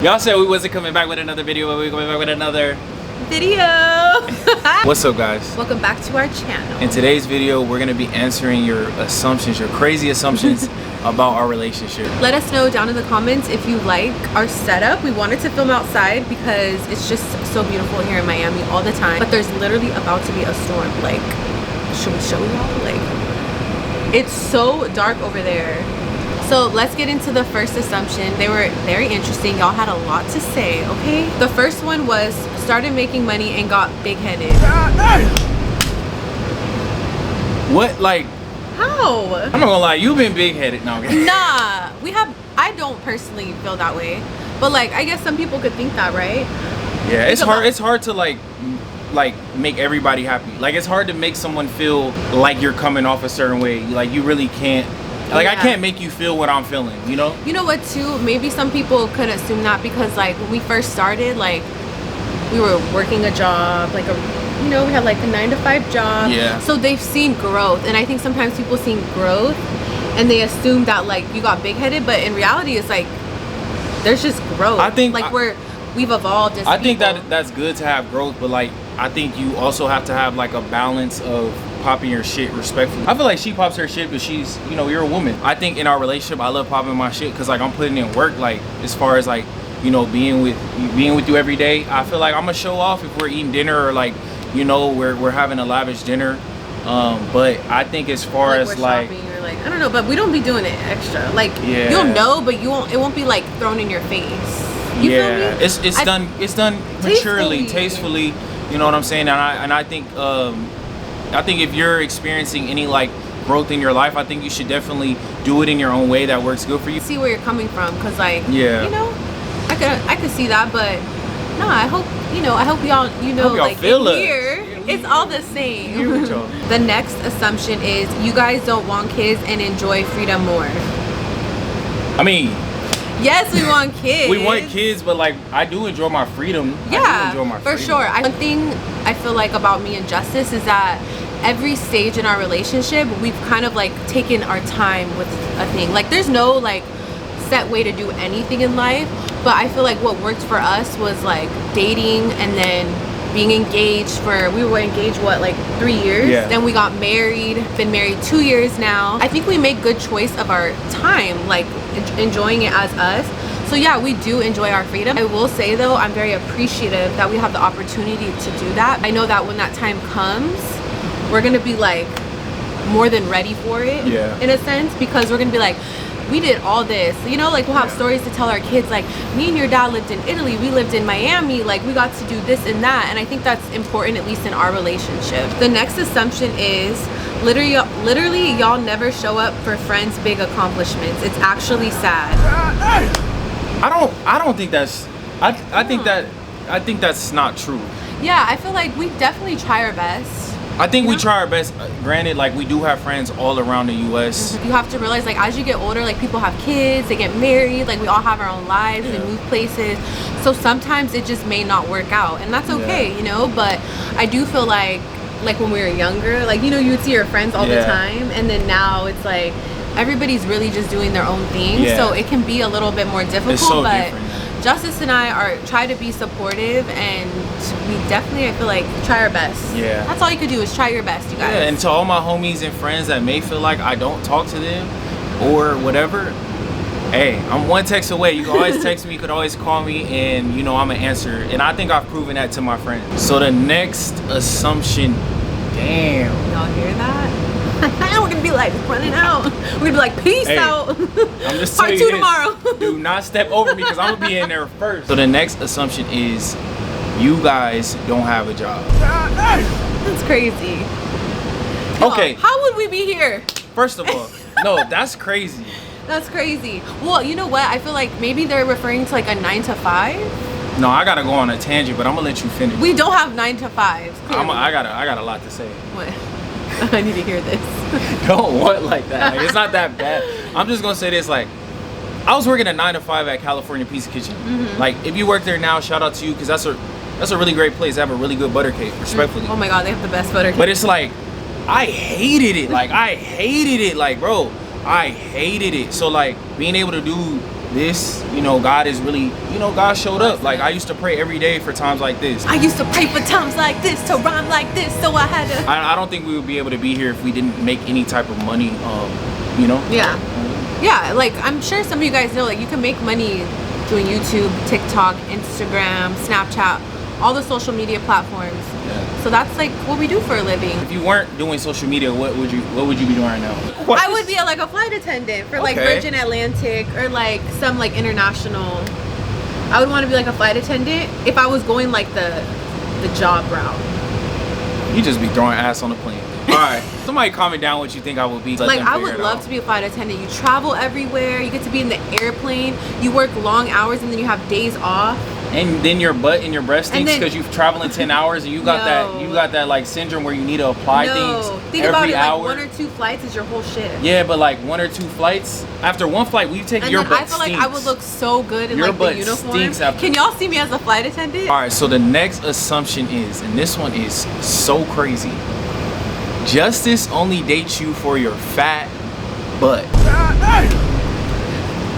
Y'all said we wasn't coming back with another video, but we're coming back with another video. What's up, guys? Welcome back to our channel. In today's video, we're gonna be answering your assumptions, your crazy assumptions about our relationship. Let us know down in the comments if you like our setup. We wanted to film outside because it's just so beautiful here in Miami all the time. But there's literally about to be a storm. Like, should we show y'all? Like, it's so dark over there. So let's get into the first assumption. They were very interesting. Y'all had a lot to say, okay? The first one was started making money and got big-headed. What, like? How? I'm not gonna lie, you've been big-headed. No, okay. Nah, I don't personally feel that way. But like, I guess some people could think that, right? Yeah, it's hard. It's hard to like make everybody happy. Like, it's hard to make someone feel like you're coming off a certain way. Like, you really can't. Like, yeah. I can't make you feel what I'm feeling, you know? You know what, too? Maybe some people could assume that because, like, when we first started, like, we were working a job, like, we had, like, a 9-to-5 job. Yeah. So they've seen growth. And I think sometimes people see growth and they assume that, like, you got big-headed. But in reality, it's, like, there's just growth. I think... Like, we've evolved as I think people. that's good to have growth, but, like, I think you also have to have, like, a balance of popping your shit respectfully. I feel like she pops her shit, but she's, you're a woman. I think in our relationship, I love popping my shit because, like, I'm putting in work. Like, as far as, like, being with you every day, I feel like I'm gonna show off if we're eating dinner or, like, we're having a lavish dinner. But I think as far as like shopping, you're like, I don't know, but we don't be doing it extra. Like, yeah. You'll know, but it won't be like thrown in your face. You feel me? It's done maturely, tastefully. You know what I'm saying? And I think if you're experiencing any like growth in your life, I think you should definitely do it in your own way that works good for you. See where you're coming from, cause like, yeah, I could see that, but no, I hope y'all like feel in here, it's all the same. The next assumption is you guys don't want kids and enjoy freedom more. I mean, yes, we want kids. We want kids, but like, I do enjoy my freedom. Yeah, I do enjoy my freedom. For sure. One thing I feel like about me and Justice is that every stage in our relationship, we've kind of like taken our time with a thing. Like, there's no like set way to do anything in life, but I feel like what worked for us was like dating and then being engaged we were engaged like 3 years. Yeah. Then we got married, been married 2 years now. I think we make good choice of our time, like enjoying it as us. So yeah, we do enjoy our freedom. I will say though, I'm very appreciative that we have the opportunity to do that. I know that when that time comes, we're gonna be like more than ready for it. Yeah. In a sense, because we're gonna be like, we did all this, like we'll have stories to tell our kids, like, me and your dad lived in Italy, we lived in Miami, like we got to do this and that. And I think that's important, at least in our relationship. The next assumption is literally y'all never show up for friends' big accomplishments. It's actually sad. I don't think that's I think that's not true. Yeah, I feel like we definitely try our best. I think we try our best. Granted, like, we do have friends all around the US. You have to realize, like, as you get older, like, people have kids, they get married, like, we all have our own lives, we move places. So sometimes it just may not work out, and that's okay, But I do feel like when we were younger, like, you would see your friends all the time, and then now it's like everybody's really just doing their own thing. Yeah. So it can be a little bit more difficult. It's so but different. Justice and I try to be supportive, and we definitely, I feel like, try our best. Yeah. That's all you could do is try your best, you guys. Yeah, and to all my homies and friends that may feel like I don't talk to them or whatever, hey, I'm one text away. You can always text me, you could always call me, and I'm gonna answer. And I think I've proven that to my friends. So the next assumption, damn. Y'all hear that? We're gonna be like running out. We're gonna be like, peace out. I'm just Part 2 tomorrow. Do not step over me because I'm gonna be in there first. So the next assumption is you guys don't have a job. That's crazy. Okay. How would we be here? First of all, no, that's crazy. That's crazy. Well, you know what? I feel like maybe they're referring to like a 9-to-5. No, I gotta go on a tangent, but I'm gonna let you finish. We don't have 9-to-5s. I got a lot to say. What? I need to hear this. Don't what like that. Like, it's not that bad. I'm just gonna say this, like, I was working a 9-to-5 at California Pizza Kitchen. Like, if you work there now, shout out to you, because that's a really great place. They have a really good butter cake, respectfully. Oh my god, they have the best butter cake. But it's like, I hated it. Like, bro, I hated it. So like, being able to do this, you know, God is really, you know, God showed up. Like, I used to pray every day for times like this. I used to pray for times like this, to rhyme like this, so I had to. I don't think we would be able to be here if we didn't make any type of money, you know? Yeah, like, I'm sure some of you guys know, like, you can make money doing YouTube, TikTok, Instagram, Snapchat, all the social media platforms. Yeah. So that's like what we do for a living. If you weren't doing social media, what would you be doing right now? I would be like a flight attendant for like Virgin Atlantic or like some like international. I would want to be like a flight attendant if I was going like the job route. You just be throwing ass on the plane. All right, somebody comment down what you think I would be. Like, I would love to be a flight attendant. You travel everywhere. You get to be in the airplane. You work long hours and then you have days off. And then your butt and your breast stinks because you've traveling 10 hours and you got that like syndrome where you need to apply things think every about it, hour. like 1 or 2 flights is your whole shift. Yeah, but like 1 or 2 flights. After one flight, we take your butt I feel like I would look so good in your like butt the uniform. Stinks after. Can y'all see me as a flight attendant? All right, so the next assumption is, and this one is so crazy, Justice only dates you for your fat butt.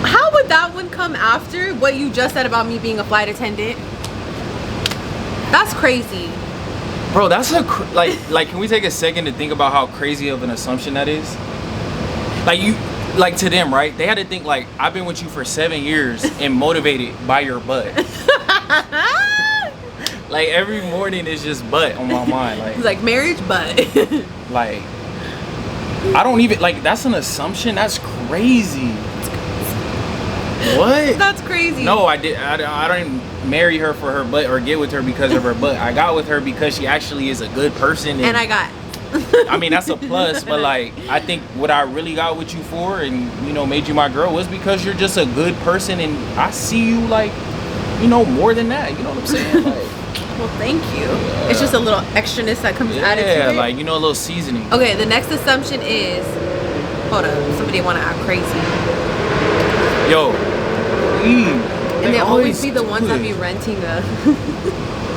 How would that one come after what you just said about me being a flight attendant? That's crazy. Bro, that's a like can we take a second to think about how crazy of an assumption that is? Like to them, right? They had to think like, I've been with you for 7 years and motivated by your butt. Like every morning is just butt on my mind. Like marriage butt. Like, I don't even, like, that's an assumption. That's crazy. What? That's crazy. No, I didn't marry her for her butt or get with her because of her butt. I got with her because she actually is a good person. And I got. I mean, that's a plus, but like, I think what I really got with you for and, you know, made you my girl was because you're just a good person and I see you like, you know, more than that. You know what I'm saying? Like, well, thank you. Yeah. It's just a little extraness that comes added to it. Yeah, like, you know, a little seasoning. Okay, the next assumption is, hold up, somebody want to act crazy. Yo. And they always be the ones that be renting us.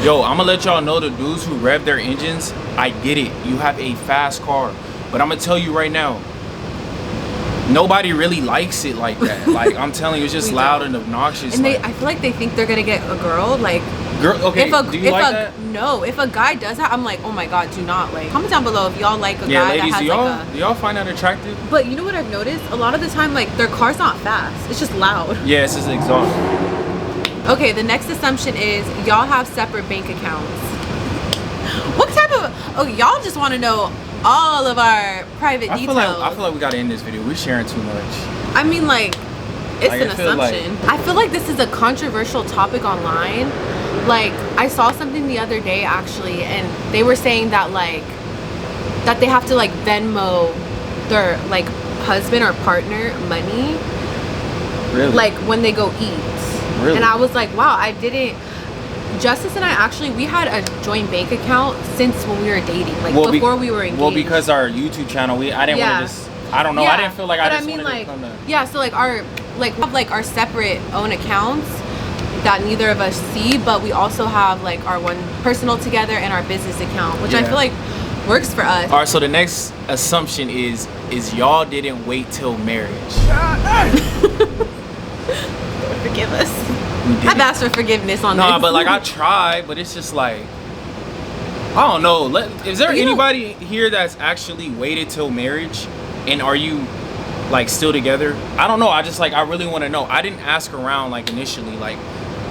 Yo, I'm gonna let y'all know, the dudes who rev their engines, I get it. You have a fast car. But I'm gonna tell you right now, nobody really likes it like that. Like, I'm telling you, it's just loud and obnoxious. And like, I feel like they think they're gonna get a girl. Like, okay, do you like that? No, if a guy does that, I'm like, oh my god, do not. Like, comment down below if y'all like a guy ladies, that has do y'all find that attractive? But you know what I've noticed? A lot of the time, like, their car's not fast. It's just loud. Yeah, it's just exhaust. Okay, the next assumption is y'all have separate bank accounts. What type of... Oh, y'all just want to know all of our private details. I feel like we gotta end this video. We're sharing too much. I mean, like, it's an assumption. I feel like this is a controversial topic online. Like, I saw something the other day, actually, and they were saying that, like, that they have to, like, Venmo their, like, husband or partner money. Really? Like, when they go eat. Really? And I was like, wow, I didn't... Justice and I actually, we had a joint bank account since when we were dating, like before we were engaged. Well, because our YouTube channel, I didn't want to just, I don't know, I didn't feel like I just wanted like, to come to. Yeah, so like we have our separate own accounts that neither of us see, but we also have like our one personal together and our business account, which I feel like works for us. All right, so the next assumption is y'all didn't wait till marriage. Forgive us. I've asked for forgiveness on this. No, but like I tried, but it's just like, I don't know. Is there anybody here that's actually waited till marriage, and are you like still together? I don't know. I just like, I really want to know. I didn't ask around like initially. Like,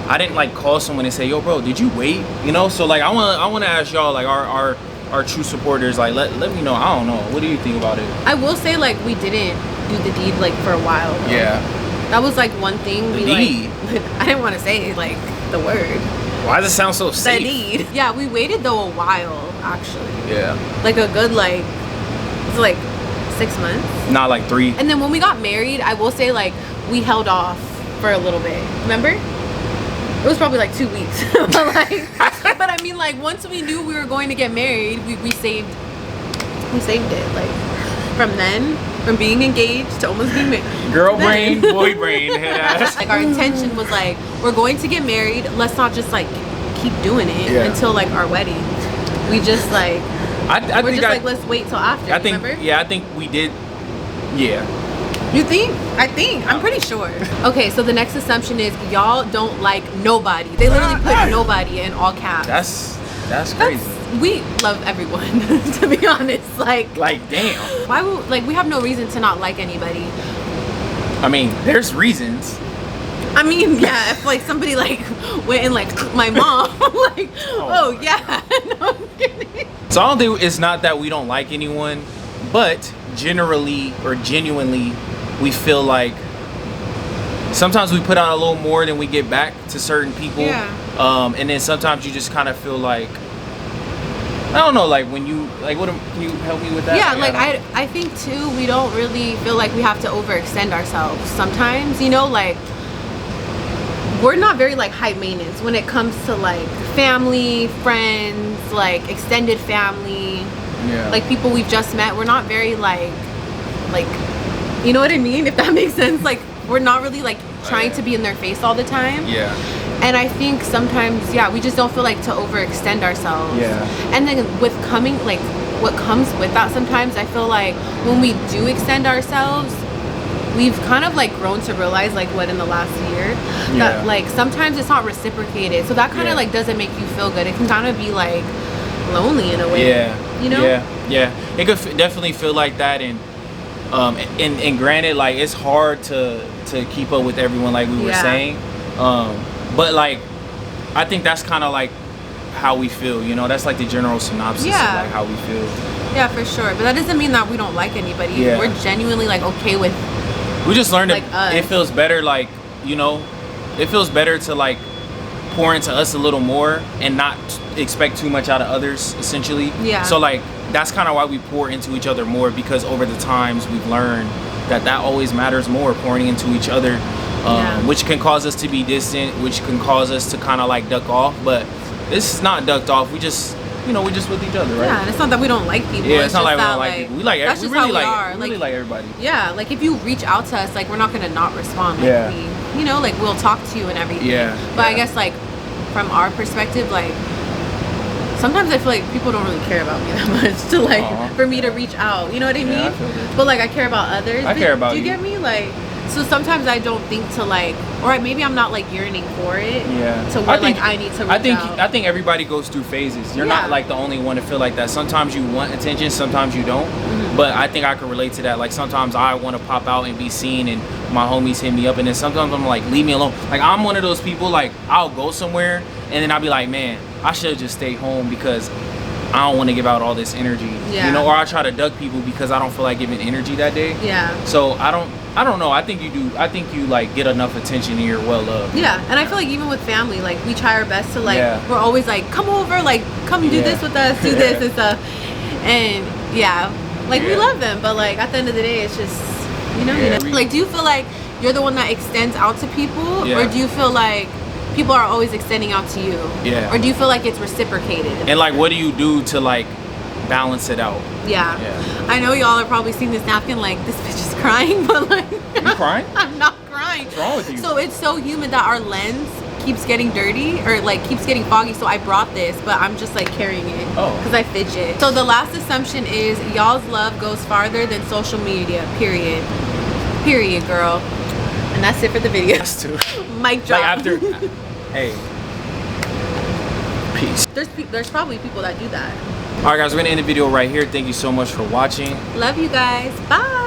I didn't like call someone and say, yo, bro, did you wait? You know. So like, I want to ask y'all, like our true supporters, like let me know. I don't know. What do you think about it? I will say, like, we didn't do the deed like for a while though. Yeah. That was like one thing we like. I didn't want to say like the word. Why does it sound so safe? The deed. Yeah, we waited though a while actually. Yeah. Like a good it's like 6 months. Not like 3. And then when we got married, I will say like we held off for a little bit. Remember? It was probably like 2 weeks. But I mean, like, once we knew we were going to get married, we saved it. Like, from being engaged to almost being married. Girl brain, boy brain, head ass. Like, our intention was like, we're going to get married. Let's not just like keep doing it until like our wedding. We just like, let's wait till after. I think, remember? Yeah, I think we did. Yeah. You think? I think. I'm pretty sure. Okay, so the next assumption is y'all don't like nobody. They literally put nobody in all caps. That's crazy. We love everyone, to be honest. Like damn. Why would, like, we have no reason to not like anybody. I mean, there's reasons. I mean, yeah, if like somebody like went and like my mom, like, oh yeah. No, I'm kidding. So I don't think it's not that we don't like anyone, but generally or genuinely, we feel like sometimes we put out a little more than we get back to certain people. Yeah. And then sometimes you just kind of feel like, I don't know, like when you, like, what, can you help me with that? Yeah, like I think too, we don't really feel like we have to overextend ourselves sometimes, you know, like we're not very like high maintenance when it comes to like family, friends, like extended family, like people we've just met. We're not very like, you know what I mean? If that makes sense. Like we're not really like trying to be in their face all the time. Yeah. And I think sometimes, yeah, we just don't feel like to overextend ourselves. Yeah. And then with coming, like what comes with that sometimes, I feel like when we do extend ourselves, we've kind of like grown to realize like what in the last year that like sometimes it's not reciprocated. So that kind of like doesn't make you feel good. It can kind of be like lonely in a way. Yeah. You know? Yeah. It could definitely feel like that. And granted, like it's hard to keep up with everyone, like we were saying. But like, I think that's kind of like how we feel, you know. That's like the general synopsis of like how we feel. Yeah, for sure. But that doesn't mean that we don't like anybody. Yeah. We're genuinely like okay with. We just learned like that it feels better, like, you know, it feels better to like pour into us a little more and not expect too much out of others, essentially. Yeah. So like that's kind of why we pour into each other more, because over the times we've learned that always matters more, pouring into each other. Which can cause us to be distant, which can cause us to kind of like duck off, but this is not ducked off. We just, you know, we're just with each other, right? Yeah, and it's not that we don't like people. Yeah, it's not like we don't like people. We like, we really like everybody. Yeah, like if you reach out to us, like we're not gonna not respond. Like we, you know, like we'll talk to you and everything. Yeah. But I guess like from our perspective, like sometimes I feel like people don't really care about me that much to like for me to reach out. You know what I mean? I feel it. But like I care about others. I care about you. Do you get me? Like. So sometimes I don't think to like, or maybe I'm not like yearning for it. Yeah. To where like I need to reach out. I think everybody goes through phases. You're not like the only one to feel like that. Sometimes you want attention, sometimes you don't. But I think I can relate to that. Like sometimes I want to pop out and be seen, and my homies hit me up, and then sometimes I'm like, leave me alone. Like I'm one of those people. Like I'll go somewhere, and then I'll be like, man, I should have just stayed home because I don't want to give out all this energy. Yeah. You know, or I try to duck people because I don't feel like giving energy that day. Yeah. So I don't know. I think you do. I think you like get enough attention and you're well loved. Yeah. And I feel like even with family, like we try our best to like, we're always like, come over, like come do this with us, do this and stuff. And like we love them, but like at the end of the day, it's just, you know, like do you feel like you're the one that extends out to people, or do you feel like people are always extending out to you? Yeah. Or do you feel like it's reciprocated? And like, what do you do to like balance it out? Yeah. I know y'all are probably seeing this napkin like, this bitch is crying, but like. You crying? I'm not crying. What's wrong with you? So it's so humid that our lens keeps getting dirty or like keeps getting foggy. So I brought this, but I'm just like carrying it because I fidget. So the last assumption is y'all's love goes farther than social media, period. Period, girl. And that's it for the video. That's too. Mic drop. Like after, hey, peace. There's probably people that do that. All right, guys, we're gonna end the video right here. Thank you so much for watching. Love you guys. Bye.